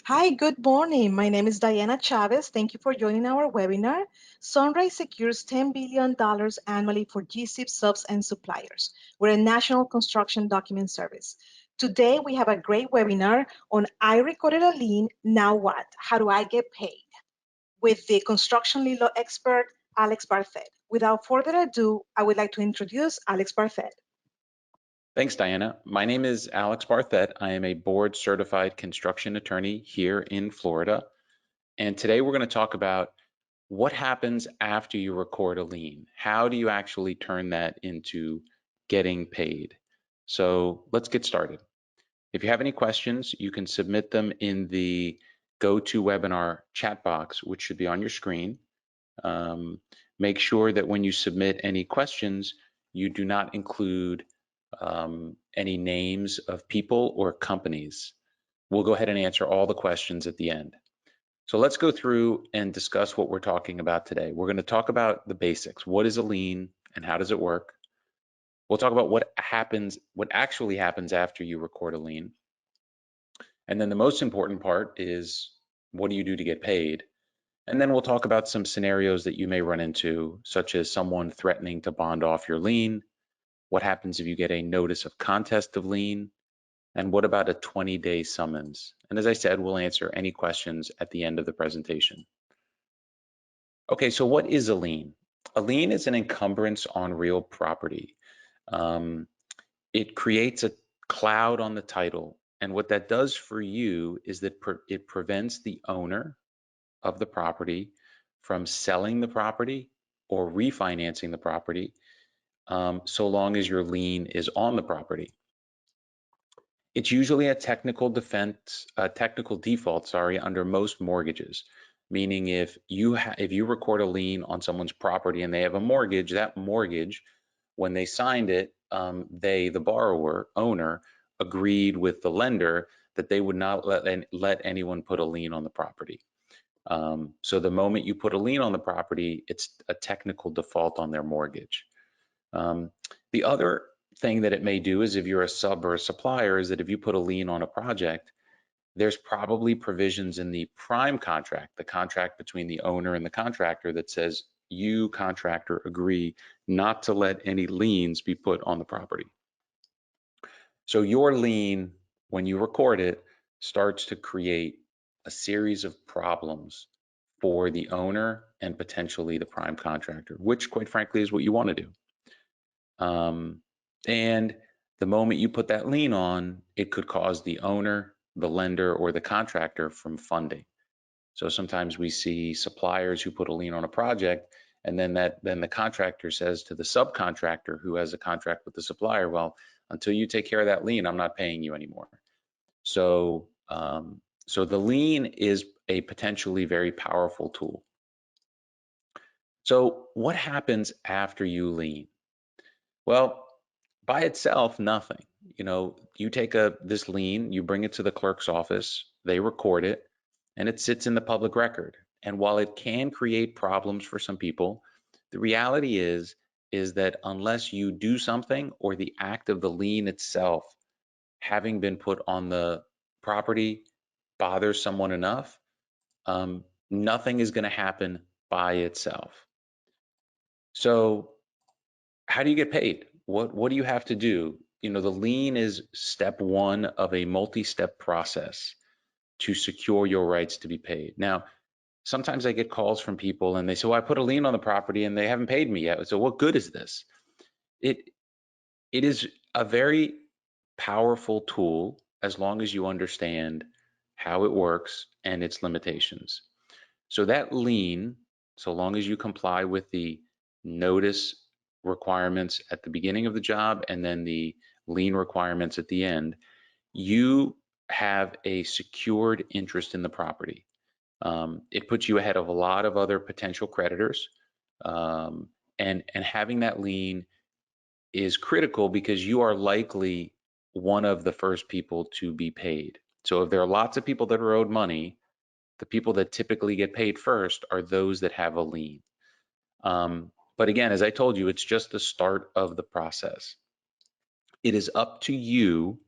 Hi, good morning. My name is Diana Chavez. Thank you for joining our webinar. SunRay secures $10 billion annually for GSIP subs and suppliers. We're a national construction document service. Today, we have a great webinar on I recorded a lien, now what? How do I get paid? With the construction lien law expert, Alex Barthet. Without further ado, I would like to introduce Alex Barthet. Thanks, Diana. My name is Alex Barthet. I am a board certified construction attorney here in Florida. And today we're going to talk about what happens after you record a lien. How do you actually turn that into getting paid? So let's get started. If you have any questions, you can submit them in the GoToWebinar chat box, which should be on your screen. Make sure that when you submit any questions, you do not include any names of people or companies. We'll go ahead and answer all the questions at the end. So let's go through and discuss what we're talking about today. We're going to talk about the basics. What is a lien and how does it work? We'll talk about what actually happens after you record a lien. And then the most important part is, what do you do to get paid? And then we'll talk about some scenarios that you may run into, such as someone threatening to bond off your lien. What happens if you get a notice of contest of lien? And what about a 20-day summons? And as I said, we'll answer any questions at the end of the presentation. Okay, so what is a lien? A lien is an encumbrance on real property. It creates a cloud on the title. And what that does for you is that it prevents the owner of the property from selling the property or refinancing the property, so long as your lien is on the property. It's usually a technical default, under most mortgages. Meaning if you record a lien on someone's property and they have a mortgage, that mortgage, when they signed it, the owner, agreed with the lender that they would not let anyone put a lien on the property. So the moment you put a lien on the property, it's a technical default on their mortgage. The other thing that it may do is, if you're a sub or a supplier, is that if you put a lien on a project, there's probably provisions in the prime contract, the contract between the owner and the contractor, that says you, contractor, agree not to let any liens be put on the property. So your lien, when you record it, starts to create a series of problems for the owner and potentially the prime contractor, which quite frankly is what you want to do. And the moment you put that lien on, it could cause the owner, the lender, or the contractor from funding. So sometimes we see suppliers who put a lien on a project, and then the contractor says to the subcontractor who has a contract with the supplier, well, until you take care of that lien, I'm not paying you anymore. So the lien is a potentially very powerful tool. So what happens after you lien? Well, by itself, nothing. You take this lien, you bring it to the clerk's office, they record it, and it sits in the public record. And while it can create problems for some people, the reality is that unless you do something, or the act of the lien itself having been put on the property bothers someone enough, nothing is going to happen by itself. So how do you get paid? What do you have to do? The lien is step one of a multi-step process to secure your rights to be paid. Now, sometimes I get calls from people and they say, well, I put a lien on the property and they haven't paid me yet. So what good is this? It is a very powerful tool as long as you understand how it works and its limitations. So that lien, so long as you comply with the notice requirements at the beginning of the job and then the lien requirements at the end, you have a secured interest in the property. It puts you ahead of a lot of other potential creditors, and having that lien is critical because you are likely one of the first people to be paid. So if there are lots of people that are owed money, the people that typically get paid first are those that have a lien. But again, as I told you, it's just the start of the process. It is up to you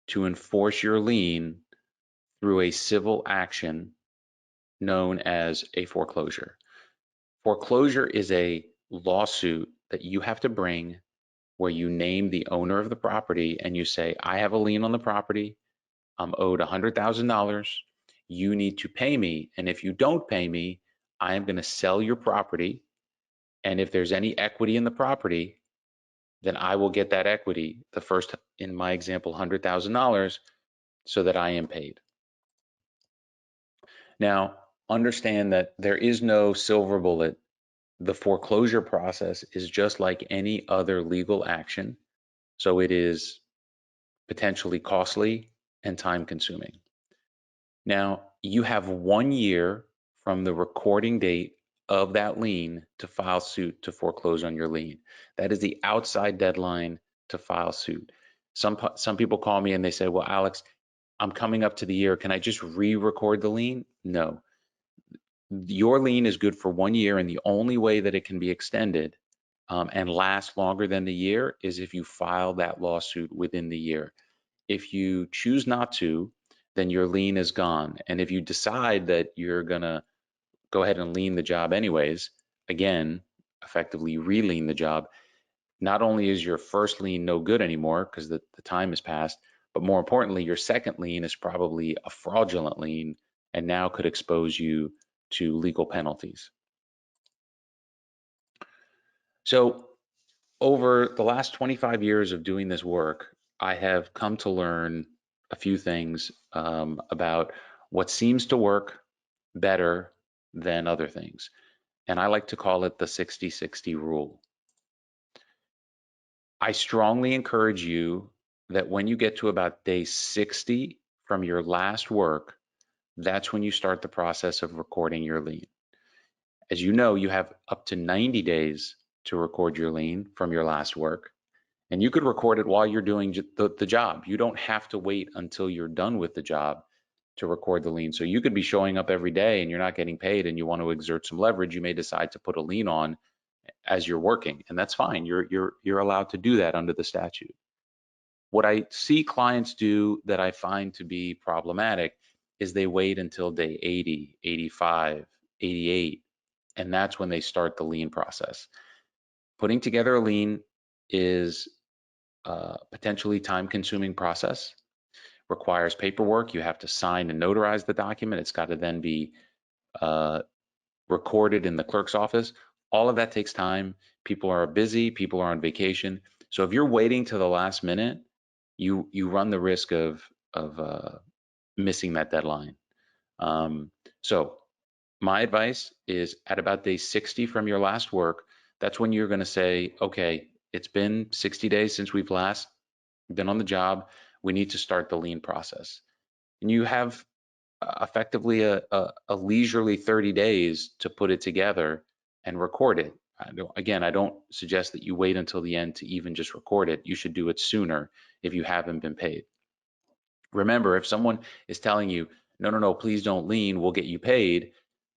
to enforce your lien through a civil action known as a foreclosure. Foreclosure is a lawsuit that you have to bring where you name the owner of the property and you say, I have a lien on the property. I'm owed $100,000. You need to pay me. And if you don't pay me, I am going to sell your property. And if there's any equity in the property, then I will get that equity, the first, in my example, $100,000, so that I am paid. Now, understand that there is no silver bullet. The foreclosure process is just like any other legal action. So it is potentially costly and time consuming. Now, you have 1 year from the recording date of that lien to file suit to foreclose on your lien. That is the outside deadline to file suit. Some people call me and they say, well, Alex, I'm coming up to the year. Can I just re-record the lien? No. Your lien is good for 1 year, and the only way that it can be extended and last longer than the year is if you file that lawsuit within the year. If you choose not to, then your lien is gone. And if you decide that you're going to go ahead and lien the job anyways, again, effectively re-lien the job, not only is your first lien no good anymore because the time has passed, but more importantly, your second lien is probably a fraudulent lien and now could expose you to legal penalties. So over the last 25 years of doing this work, I have come to learn a few things about what seems to work better than other things. And I like to call it the 60-60 rule. I strongly encourage you that when you get to about day 60 from your last work, that's when you start the process of recording your lien. As you know, you have up to 90 days to record your lien from your last work. And you could record it while you're doing the job. You don't have to wait until you're done with the job to record the lien. So you could be showing up every day and you're not getting paid and you want to exert some leverage. You may decide to put a lien on as you're working, and that's fine. You're allowed to do that under the statute. What I see clients do that I find to be problematic is they wait until day 80, 85, 88, and that's when they start the lien process. Putting together a lien is potentially time-consuming process, requires paperwork. You have to sign and notarize the document. It's got to then be recorded in the clerk's office. All of that takes time. People are busy. People are on vacation. So if you're waiting to the last minute, you run the risk of missing that deadline. So my advice is at about day 60 from your last work, that's when you're going to say, okay, it's been 60 days since we've last been on the job. We need to start the lien process. And you have effectively a leisurely 30 days to put it together and record it. I don't suggest that you wait until the end to even just record it. You should do it sooner if you haven't been paid. Remember, if someone is telling you, no, no, no, please don't lien, we'll get you paid,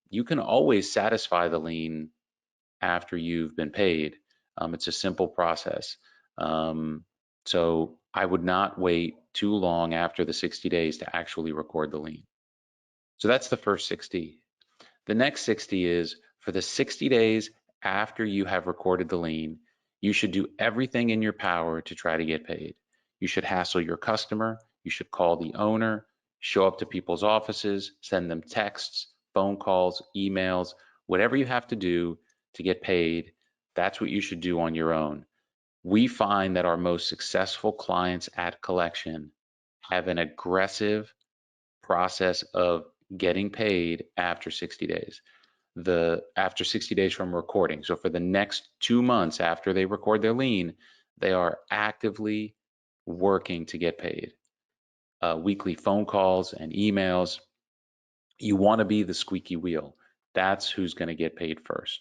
you can always satisfy the lien after you've been paid. It's a simple process. So I would not wait too long after the 60 days to actually record the lien. So that's the first 60. The next 60 is for the 60 days after you have recorded the lien, you should do everything in your power to try to get paid. You should hassle your customer. You should call the owner, show up to people's offices, send them texts, phone calls, emails, whatever you have to do to get paid. That's what you should do on your own. We find that our most successful clients at collection have an aggressive process of getting paid after 60 days. After 60 days from recording. So for the next 2 months after they record their lien, they are actively working to get paid. Weekly phone calls and emails. You want to be the squeaky wheel. That's who's going to get paid first.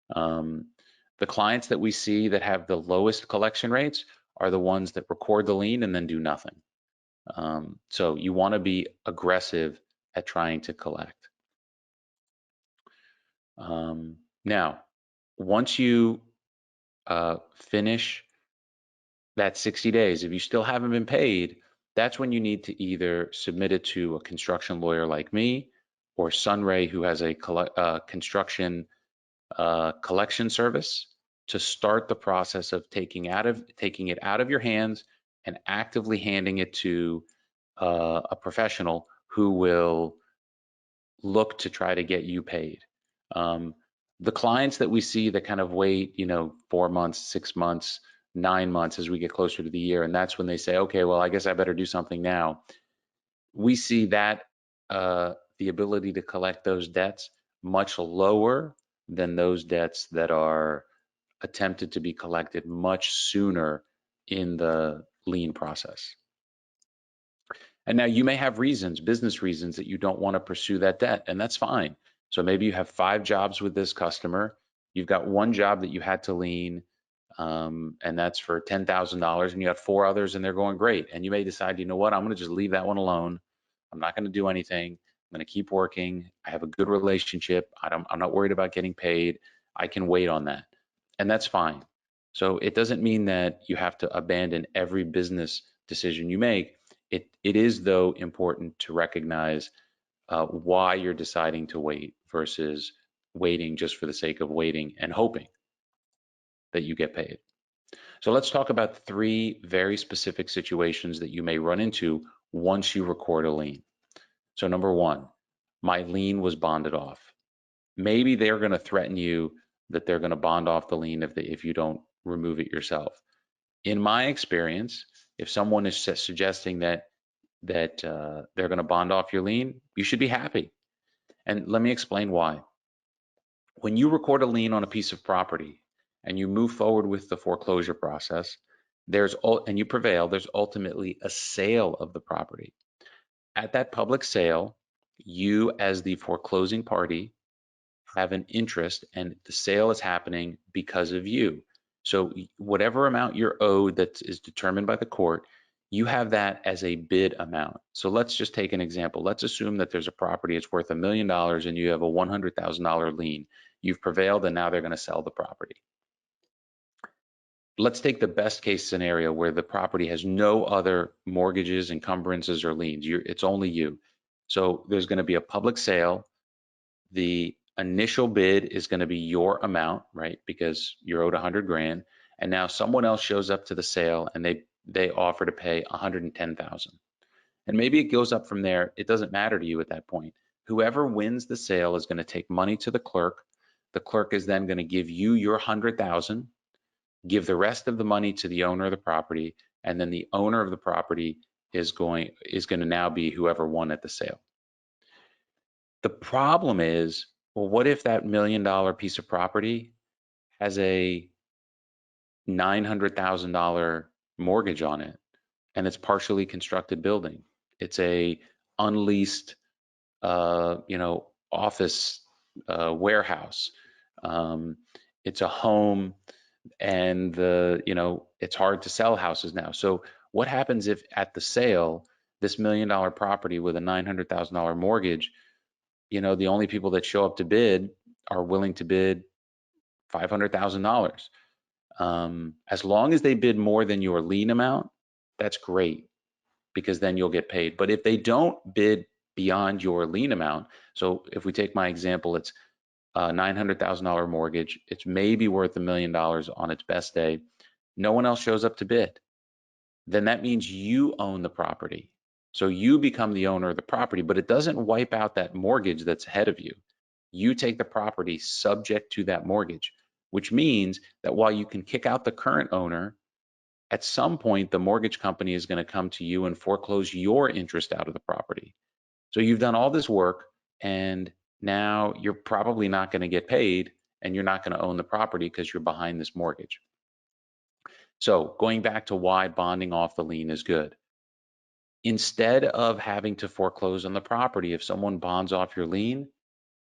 The clients that we see that have the lowest collection rates are the ones that record the lien and then do nothing. So you want to be aggressive at trying to collect. Now, once you finish that 60 days, if you still haven't been paid, that's when you need to either submit it to a construction lawyer like me or SunRay, who has a construction collection service, to start the process of taking it out of your hands and actively handing it to a professional who will look to try to get you paid. Um, the clients that we see that kind of wait, 4 months, 6 months, 9 months as we get closer to the year, and that's when they say, okay, well, I guess I better do something now. We see that the ability to collect those debts much lower than those debts that are attempted to be collected much sooner in the lien process. And now you may have reasons, business reasons, that you don't want to pursue that debt, and that's fine. So maybe you have 5 jobs with this customer. You've got one job that you had to lien, and that's for $10,000, and you have 4 others, and they're going great. And you may decide, you know what, I'm going to just leave that one alone. I'm not going to do anything. I'm going to keep working. I have a good relationship. I'm not worried about getting paid. I can wait on that, and that's fine. So it doesn't mean that you have to abandon every business decision you make. It is, though, important to recognize why you're deciding to wait versus waiting just for the sake of waiting and hoping that you get paid. So let's talk about 3 very specific situations that you may run into once you record a lien. So number 1, my lien was bonded off. Maybe they're going to threaten you that they're going to bond off the lien if you don't remove it yourself. In my experience, if someone is suggesting that they're going to bond off your lien, you should be happy. And let me explain why. When you record a lien on a piece of property and you move forward with the foreclosure process, and you prevail, there's ultimately a sale of the property. At that public sale, you as the foreclosing party have an interest, and the sale is happening because of you. So whatever amount you're owed that is determined by the court, you have that as a bid amount. So let's just take an example. Let's assume that there's a property, it's worth $1 million, and you have a $100,000 lien. You've prevailed, and now they're going to sell the property. Let's take the best case scenario where the property has no other mortgages, encumbrances, or liens. It's only you. So there's going to be a public sale. The initial bid is going to be your amount, right? Because you're owed 100 grand. And now someone else shows up to the sale and they offer to pay 110,000. And maybe it goes up from there. It doesn't matter to you at that point. Whoever wins the sale is going to take money to the clerk. The clerk is then going to give you your 100,000, give the rest of the money to the owner of the property, and then the owner of the property is going to now be whoever won at the sale. The problem is, well, what if that $1 million piece of property has a $900,000 mortgage on it, and it's partially constructed building? It's a unleased, office warehouse. It's a home, and it's hard to sell houses now. So what happens if at the sale, this $1 million property with a $900,000 mortgage, the only people that show up to bid are willing to bid $500,000. As long as they bid more than your lien amount, that's great, because then you'll get paid. But if they don't bid beyond your lien amount, so if we take my example, it's a $900,000 mortgage, it's maybe worth $1 million on its best day, no one else shows up to bid, then that means you own the property. So you become the owner of the property, but it doesn't wipe out that mortgage that's ahead of you. You take the property subject to that mortgage, which means that while you can kick out the current owner, at some point the mortgage company is going to come to you and foreclose your interest out of the property. So you've done all this work, and now you're probably not going to get paid, and you're not going to own the property because you're behind this mortgage. So going back to why bonding off the lien is good. Instead of having to foreclose on the property, if someone bonds off your lien,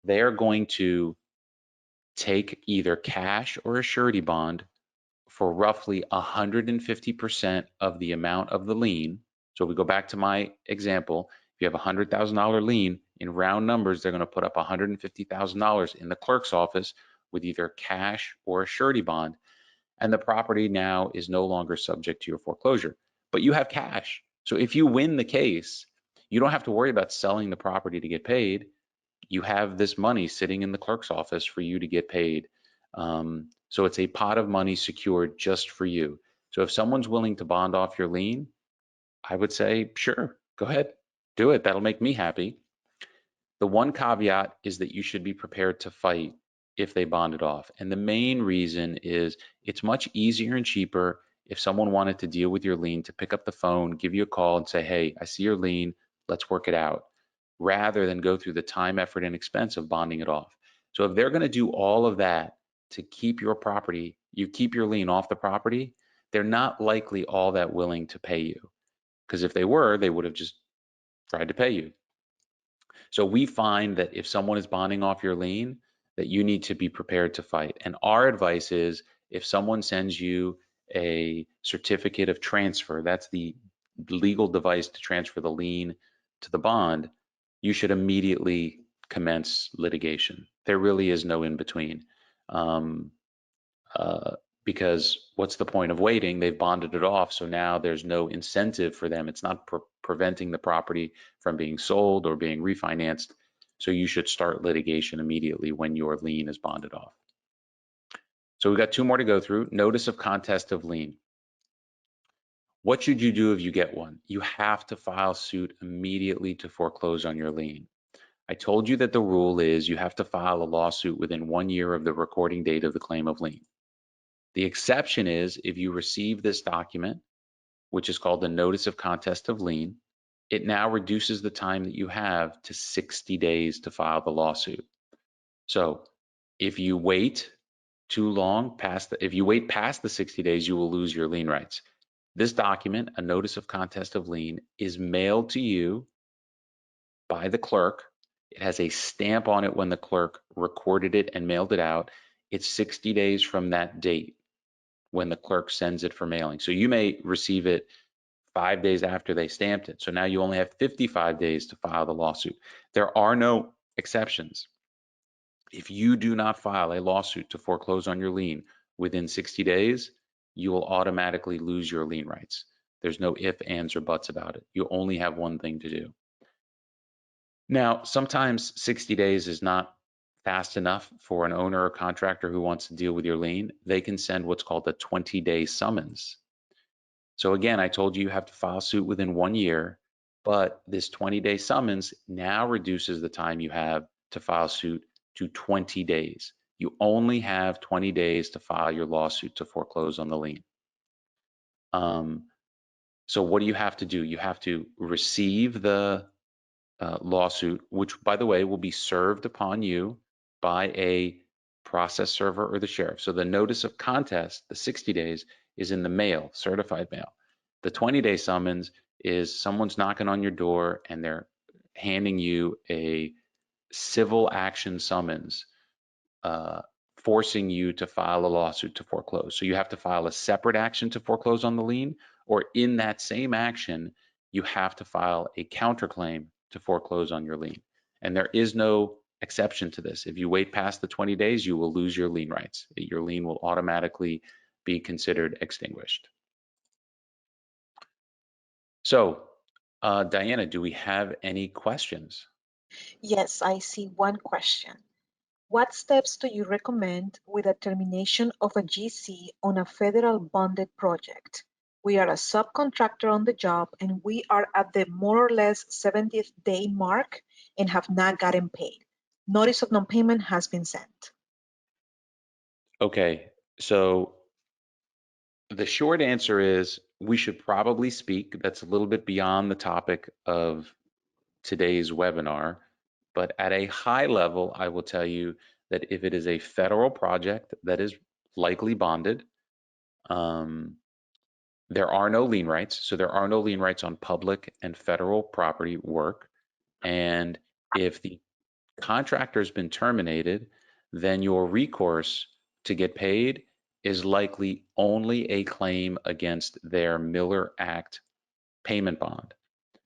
they are going to take either cash or a surety bond for roughly 150% of the amount of the lien. So if we go back to my example, if you have a $100,000 lien, in round numbers, they're going to put up $150,000 in the clerk's office with either cash or a surety bond, and the property now is no longer subject to your foreclosure. But you have cash. So if you win the case, you don't have to worry about selling the property to get paid. You have this money sitting in the clerk's office for you to get paid. So it's a pot of money secured just for you. So if someone's willing to bond off your lien, I would say, sure, go ahead, do it. That'll make me happy. The one caveat is that you should be prepared to fight if they bond it off. And the main reason is it's much easier and cheaper if someone wanted to deal with your lien to pick up the phone, give you a call and say, hey, I see your lien, let's work it out, rather than go through the time, effort, and expense of bonding it off. So if they're going to do all of that to keep your property, you keep your lien off the property, they're not likely all that willing to pay you. Because if they were, they would have just tried to pay you. So we find that if someone is bonding off your lien, that you need to be prepared to fight. And our advice is if someone sends you a certificate of transfer, that's the legal device to transfer the lien to the bond, you should immediately commence litigation. There really is no in between. Um, uh, because what's the point of waiting? They've bonded it off, so now there's no incentive for them. It's not preventing the property from being sold or being refinanced. So you should start litigation immediately when your lien is bonded off. So we've got two more to go through. Notice of contest of lien. What should you do if you get one? You have to file suit immediately to foreclose on your lien. I told you that the rule is you have to file a lawsuit within 1 year of the recording date of the claim of lien. The exception is if you receive this document, which is called the Notice of Contest of Lien, it now reduces the time that you have to 60 days to file the lawsuit. So if you wait too long, if you wait past the 60 days, you will lose your lien rights. This document, a Notice of Contest of Lien, is mailed to you by the clerk. It has a stamp on it when the clerk recorded it and mailed it out. It's 60 days from that date when the clerk sends it for mailing. So you may receive it 5 days after they stamped it. So now you only have 55 days to file the lawsuit. There are no exceptions. If you do not file a lawsuit to foreclose on your lien within 60 days, you will automatically lose your lien rights. There's no if, ands, or buts about it. You only have one thing to do. Now, sometimes 60 days is not fast enough for an owner or contractor who wants to deal with your lien. They can send what's called a 20-day summons. So again, I told you you have to file suit within 1 year, but this 20-day summons now reduces the time you have to file suit to 20 days. You only have 20 days to file your lawsuit to foreclose on the lien. So what do you have to do? You have to receive the lawsuit, which, by the way, will be served upon you by a process server or the sheriff. So the notice of contest, the 60 days, is in the mail, certified mail. The 20-day summons is someone's knocking on your door and they're handing you a civil action summons, uh, forcing you to file a lawsuit to foreclose. So you have to file a separate action to foreclose on the lien, or in that same action, you have to file a counterclaim to foreclose on your lien. And there is no exception to this. If you wait past the 20 days, you will lose your lien rights. Your lien will automatically be considered extinguished. So, Diana, do we have any questions? Yes, I see one question. What steps do you recommend with a termination of a GC on a federal bonded project? We are a subcontractor on the job and we are at the more or less 70th day mark and have not gotten paid. Notice of non-payment has been sent. Okay, so the short answer is we should probably speak. That's a little bit beyond the topic of today's webinar. But at a high level, I will tell you that if it is a federal project that is likely bonded, um, there are no lien rights. So there are no lien rights on public and federal property work. And if the contractor has been terminated, then your recourse to get paid is likely only a claim against their Miller Act payment bond.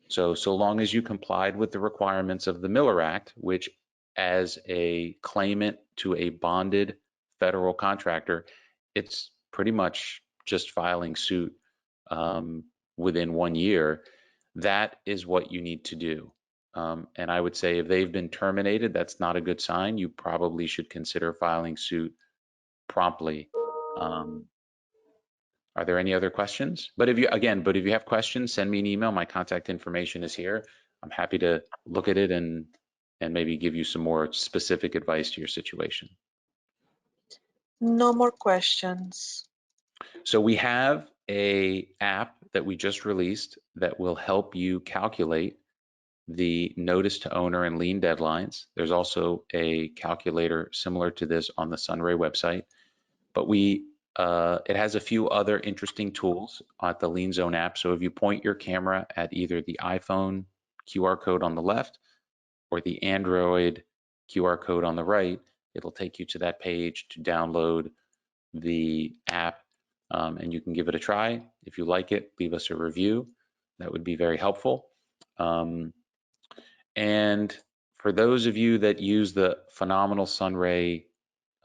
So long as you complied with the requirements of the Miller Act, which as a claimant to a bonded federal contractor, it's pretty much just filing suit within 1 year. that is what you need to do. And I would say if they've been terminated, that's not a good sign. You probably should consider filing suit promptly. Um, are there any other questions? But if you have questions, send me an email. My contact information is here. I'm happy to look at it and maybe give you some more specific advice to your situation. No more questions. So we have a app that we just released that will help you calculate the notice to owner and lien deadlines. There's also a calculator similar to this on the SunRay website, but it has a few other interesting tools at the Lien Zone app. So if you point your camera at either the iPhone QR code on the left or the Android QR code on the right, it'll take you to that page to download the app, and you can give it a try. If you like it, leave us a review. That would be very helpful. Um, and for those of you that use the phenomenal SunRay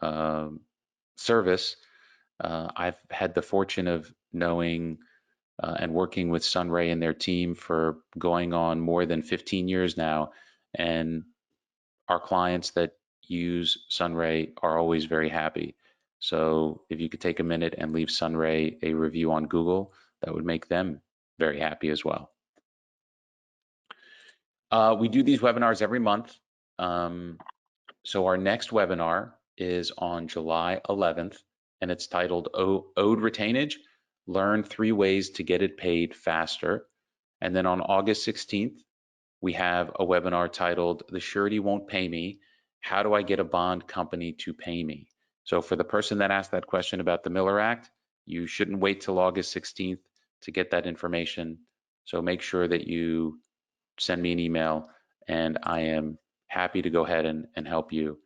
um, service, I've had the fortune of knowing and working with SunRay and their team for going on more than 15 years now. And our clients that use SunRay are always very happy. So if you could take a minute and leave SunRay a review on Google, that would make them very happy as well. We do these webinars every month. So our next webinar is on July 11th, and it's titled Owed Retainage, Learn 3 Ways to Get It Paid Faster. And then on August 16th, we have a webinar titled The Surety Won't Pay Me, How Do I Get a Bond Company to Pay Me? So for the person that asked that question about the Miller Act, you shouldn't wait till August 16th to get that information. So make sure that you send me an email, and I am happy to go ahead and help you.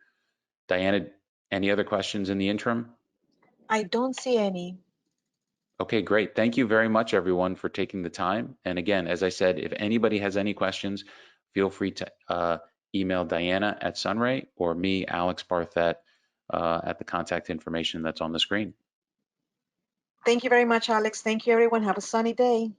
Diana, any other questions in the interim? I don't see any. Okay, great. Thank you very much, everyone, for taking the time. And again, as I said, if anybody has any questions, feel free to email Diana at SunRay or me, Alex Barthet, at the contact information that's on the screen. Thank you very much, Alex. Thank you, everyone. Have a sunny day.